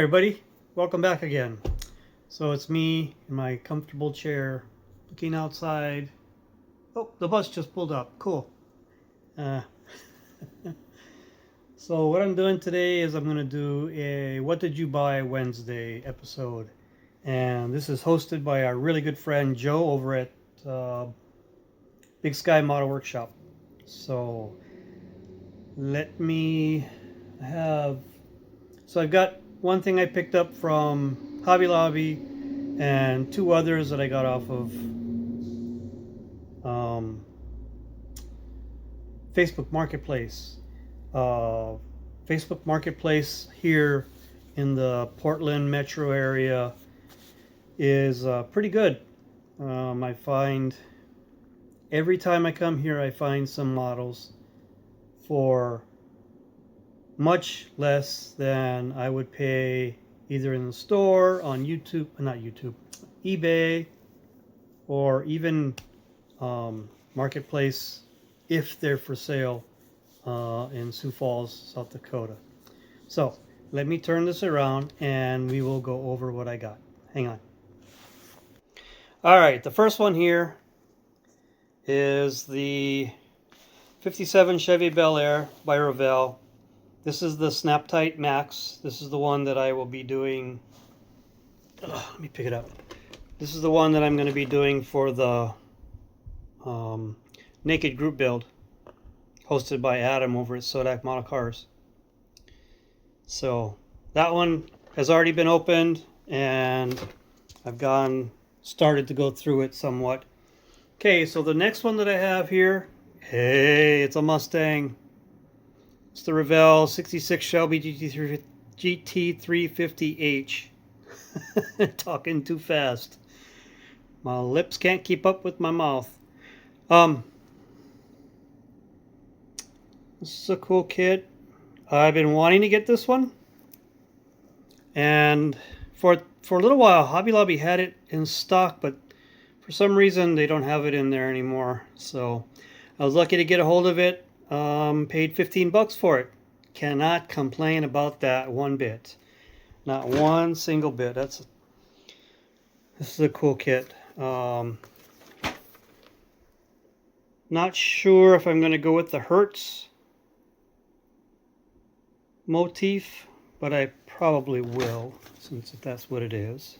everybody, welcome back again. So it's me in my comfortable chair looking outside. Oh, the bus just pulled up. Cool. So what I'm doing today is I'm going to do a What Did You Buy Wednesday episode. And this is hosted by our really good friend Joe over at Big Sky Model Workshop. So I've got one thing I picked up from Hobby Lobby and two others that I got off of Facebook Marketplace. Facebook Marketplace here in the Portland metro area is pretty good. I find every time I come here I find some models for much less than I would pay either in the store, on eBay, or even Marketplace if they're for sale in Sioux Falls, South Dakota. So let me turn this around and we will go over what I got. Hang on. All right, the first one here is the 57 Chevy Bel Air by Revell. This is the Snap Tight Max. This is the one that I will be doing. Let me pick it up. This is the one that I'm going to be doing for the naked group build hosted by Adam over at Sodak Model Cars. So that one has already been opened and I've started to go through it somewhat. Okay, so the next one that I have here, hey, it's a Mustang. It's the Revell 66 Shelby GT350H. Talking too fast. My lips can't keep up with my mouth. This is a cool kit. I've been wanting to get this one. And for a little while, Hobby Lobby had it in stock, but for some reason they don't have it in there anymore. So I was lucky to get a hold of it. Paid $15 for it. Cannot complain about that one bit. Not one single bit. This is a cool kit. Not sure if I'm going to go with the Hertz motif, but I probably will, since that's what it is.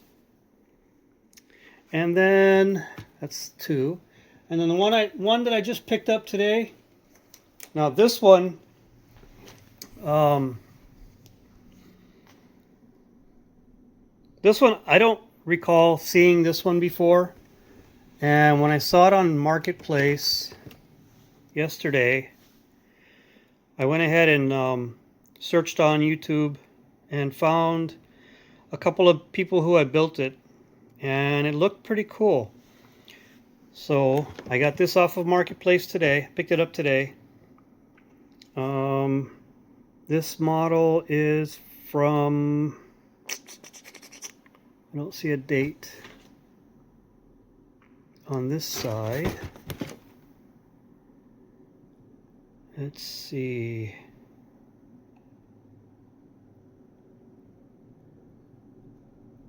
And then that's two. And then the one that I just picked up today. Now this one, I don't recall seeing this one before, and when I saw it on Marketplace yesterday, I went ahead and searched on YouTube and found a couple of people who had built it, and it looked pretty cool. So I got this off of Marketplace today, picked it up today. This model is from, I don't see a date on this side. Let's see.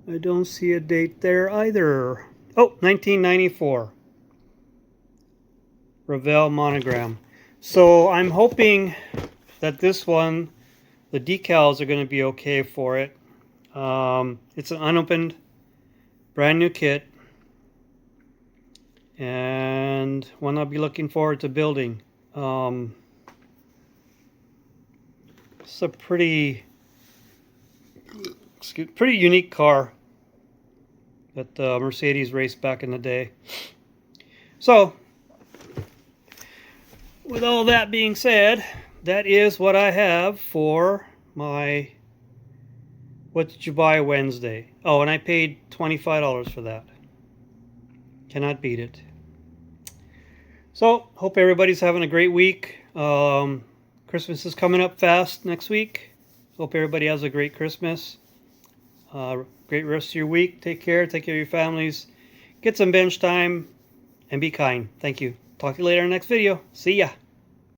I don't see a date there either. Oh, 1994. Revell monogram. So I'm hoping that this one, the decals are going to be okay for it. It's an unopened, brand new kit, and one I'll be looking forward to building. It's a pretty unique car that Mercedes raced back in the day. So, with all that being said, that is what I have for my What Did You Buy Wednesday. Oh, and I paid $25 for that. Cannot beat it. So, hope everybody's having a great week. Christmas is coming up fast next week. Hope everybody has a great Christmas. Great rest of your week. Take care of your families. Get some bench time and be kind. Thank you. Talk to you later in the next video. See ya.